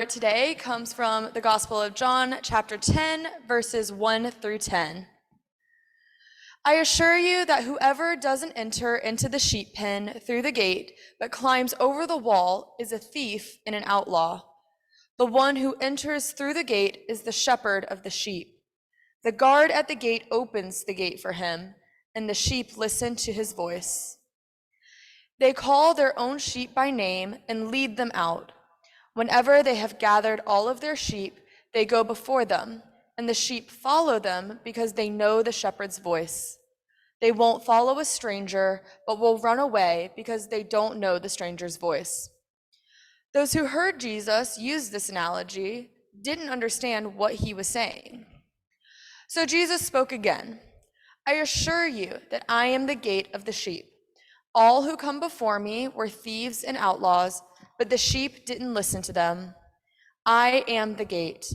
today comes from the Gospel of John, chapter 10, verses 1 through 10. I assure you that whoever doesn't enter into the sheep pen through the gate, but climbs over the wall, is a thief and an outlaw. The one who enters through the gate is the shepherd of the sheep. The guard at the gate opens the gate for him, and the sheep listen to his voice. They call their own sheep by name and lead them out. Whenever they have gathered all of their sheep, they go before them, and the sheep follow them because they know the shepherd's voice. They won't follow a stranger, but will run away because they don't know the stranger's voice. Those who heard Jesus use this analogy didn't understand what he was saying. So Jesus spoke again. I assure you that I am the gate of the sheep. All who come before me were thieves and outlaws, but the sheep didn't listen to them. I am the gate.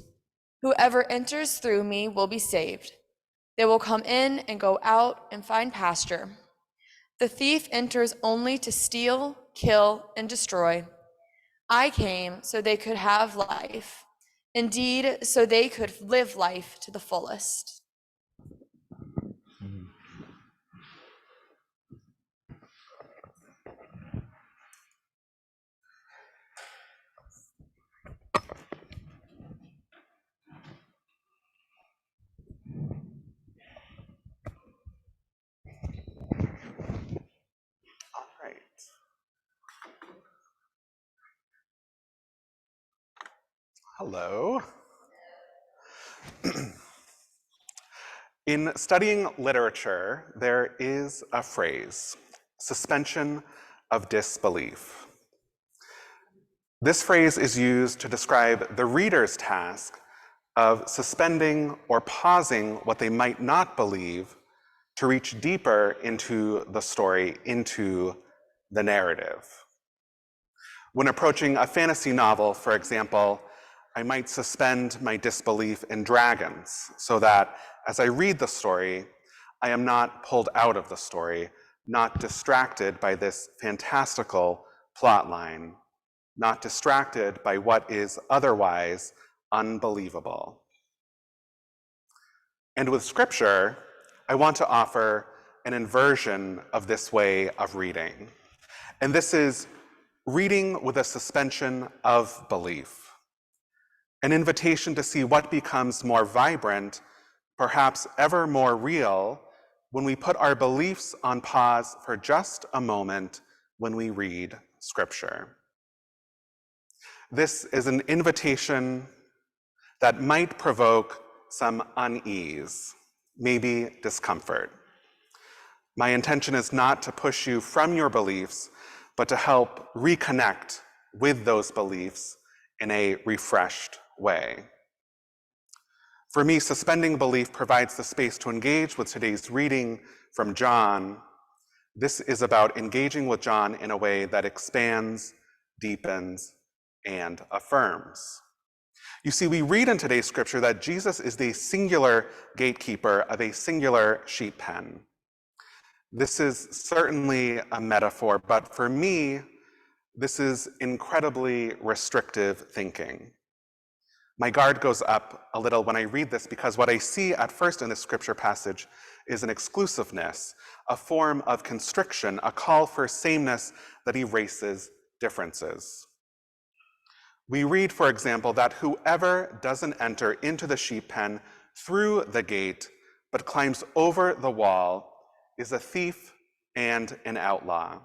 Whoever enters through me will be saved. They will come in and go out and find pasture. The thief enters only to steal, kill, and destroy. I came so they could have life. Indeed, so they could live life to the fullest. Hello. In studying literature, there is a phrase, suspension of disbelief. This phrase is used to describe the reader's task of suspending or pausing what they might not believe to reach deeper into the story, into the narrative. When approaching a fantasy novel, for example, I might suspend my disbelief in dragons so that as I read the story, I am not pulled out of the story, not distracted by this fantastical plot line, not distracted by what is otherwise unbelievable. And with Scripture, I want to offer an inversion of this way of reading. And this is reading with a suspension of belief. An invitation to see what becomes more vibrant, perhaps ever more real, when we put our beliefs on pause for just a moment when we read Scripture. This is an invitation that might provoke some unease, maybe discomfort. My intention is not to push you from your beliefs, but to help reconnect with those beliefs in a refreshed way. For me, suspending belief provides the space to engage with today's reading from John. This is about engaging with John in a way that expands, deepens, and affirms. You see, we read in today's scripture that Jesus is the singular gatekeeper of a singular sheep pen. This is certainly a metaphor, but for me, this is incredibly restrictive thinking. My guard goes up a little when I read this because what I see at first in this scripture passage is an exclusiveness, a form of constriction, a call for sameness that erases differences. We read, for example, that whoever doesn't enter into the sheep pen through the gate but climbs over the wall is a thief and an outlaw.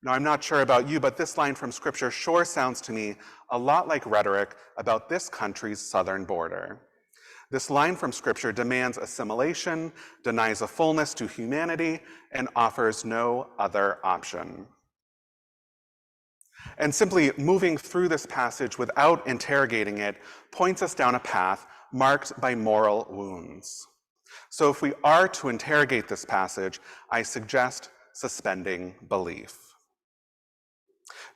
Now, I'm not sure about you, but this line from Scripture sure sounds to me a lot like rhetoric about this country's southern border. This line from Scripture demands assimilation, denies a fullness to humanity, and offers no other option. And simply moving through this passage without interrogating it points us down a path marked by moral wounds. So if we are to interrogate this passage, I suggest suspending belief.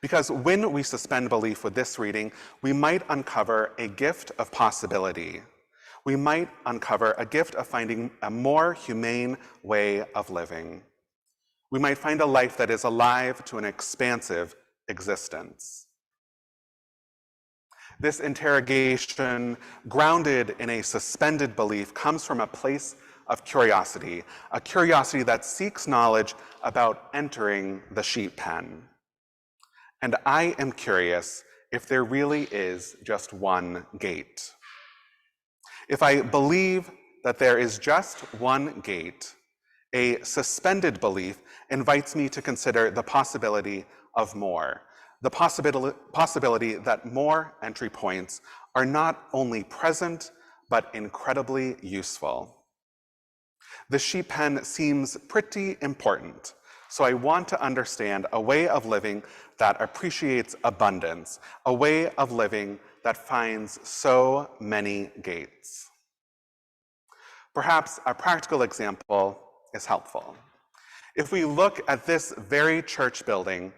Because when we suspend belief with this reading, we might uncover a gift of possibility. We might uncover a gift of finding a more humane way of living. We might find a life that is alive to an expansive existence. This interrogation, grounded in a suspended belief, comes from a place of curiosity, a curiosity that seeks knowledge about entering the sheep pen. And I am curious if there really is just one gate. If I believe that there is just one gate, a suspended belief invites me to consider the possibility of more, the possibility that more entry points are not only present, but incredibly useful. The sheep pen seems pretty important, so I want to understand a way of living that appreciates abundance, a way of living that finds so many gates. Perhaps a practical example is helpful. If we look at this very church building,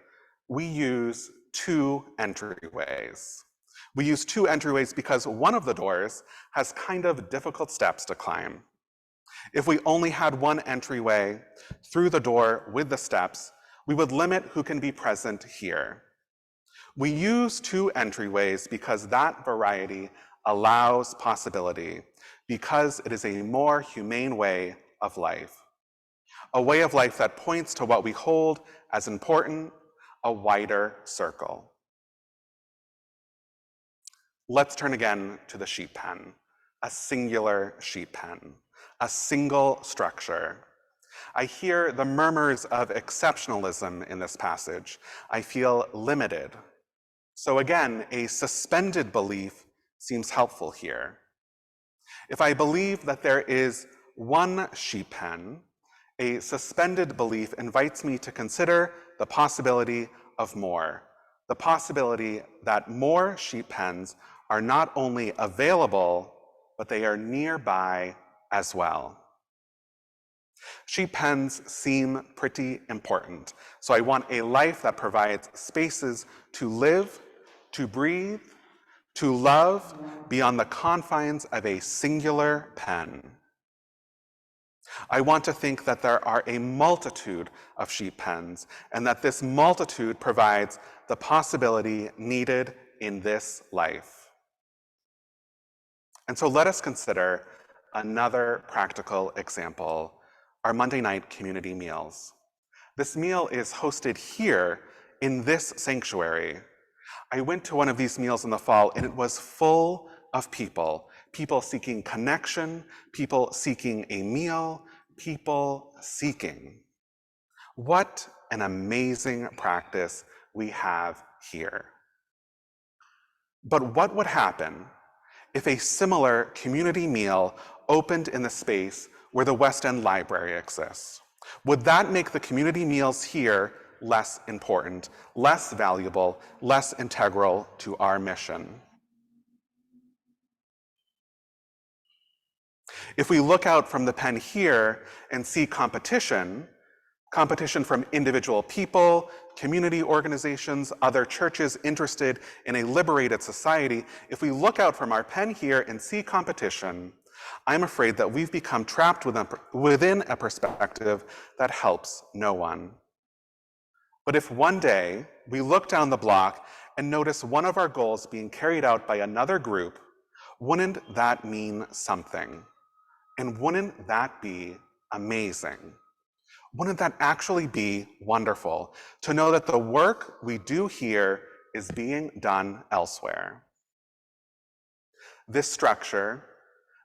we use two entryways. We use two entryways because one of the doors has kind of difficult steps to climb. If we only had one entryway through the door with the steps, we would limit who can be present here. We use two entryways because that variety allows possibility, because it is a more humane way of life. A way of life that points to what we hold as important, a wider circle. Let's turn again to the sheep pen, a singular sheep pen, a single structure. I hear the murmurs of exceptionalism in this passage. I feel limited. So again, a suspended belief seems helpful here. If I believe that there is one sheep pen, a suspended belief invites me to consider the possibility of more, the possibility that more sheep pens are not only available, but they are nearby as well. Sheep pens seem pretty important, so I want a life that provides spaces to live, to breathe, to love beyond the confines of a singular pen. I want to think that there are a multitude of sheep pens, and that this multitude provides the possibility needed in this life. And so let us consider another practical example, our Monday night community meals. This meal is hosted here in this sanctuary. I went to one of these meals in the fall, and it was full of people seeking connection, people seeking a meal, people seeking. What an amazing practice we have here. But what would happen if a similar community meal opened in the space where the West End Library exists? Would that make the community meals here less important, less valuable, less integral to our mission? If we look out from the pen here and see competition from individual people, community organizations, other churches interested in a liberated society, if we look out from our pen here and see competition, I'm afraid that we've become trapped within a perspective that helps no one. But if one day we look down the block and notice one of our goals being carried out by another group, wouldn't that mean something? And wouldn't that be amazing? Wouldn't that actually be wonderful to know that the work we do here is being done elsewhere? This structure,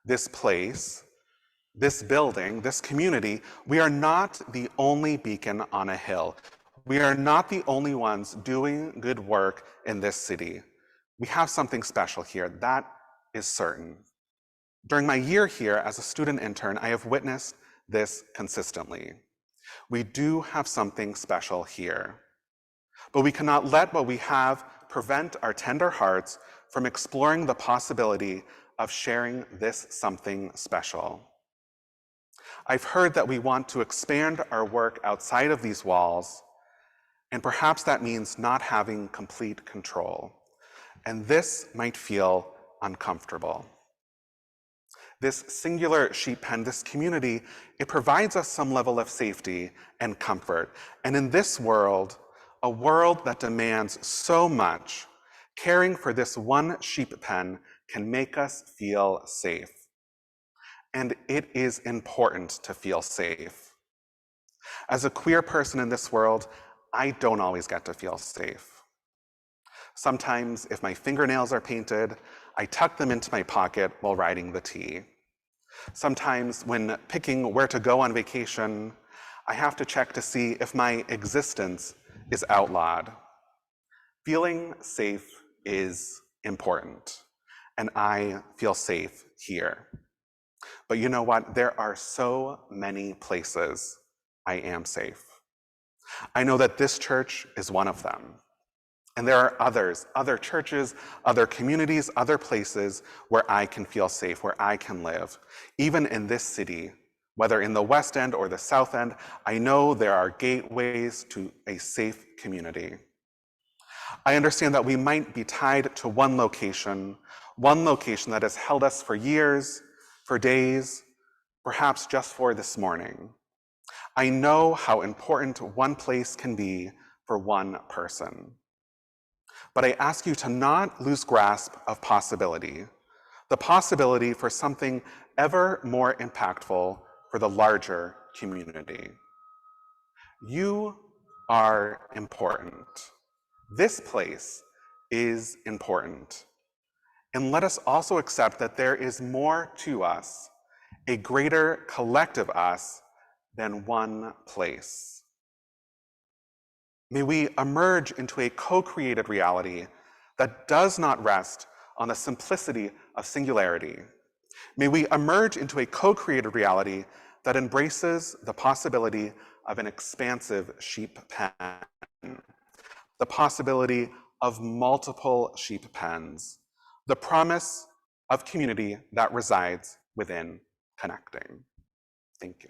this place, this building, this community, we are not the only beacon on a hill. We are not the only ones doing good work in this city. We have something special here, that is certain. During my year here as a student intern, I have witnessed this consistently. We do have something special here, but we cannot let what we have prevent our tender hearts from exploring the possibility of sharing this something special. I've heard that we want to expand our work outside of these walls, and perhaps that means not having complete control. And this might feel uncomfortable. This singular sheep pen, this community, it provides us some level of safety and comfort. And in this world, a world that demands so much, Caring for this one sheep pen can make us feel safe. And it is important to feel safe. As a queer person in this world, I don't always get to feel safe. Sometimes, if my fingernails are painted, I tuck them into my pocket while riding the T. Sometimes, when picking where to go on vacation, I have to check to see if my existence is outlawed. Feeling safe is important, and I feel safe here. But you know what? There are so many places I am safe. I know that this church is one of them. And there are others, other churches, other communities, other places where I can feel safe, where I can live. Even in this city, whether in the West End or the South End, I know there are gateways to a safe community. I understand that we might be tied to one location that has held us for years, for days, perhaps just for this morning. I know how important one place can be for one person. But I ask you to not lose grasp of possibility, the possibility for something ever more impactful for the larger community. You are important. This place is important. And let us also accept that there is more to us, a greater collective us than one place. May we emerge into a co-created reality that does not rest on the simplicity of singularity. May we emerge into a co-created reality that embraces the possibility of an expansive sheep pen, the possibility of multiple sheep pens, the promise of community that resides within connecting. Thank you.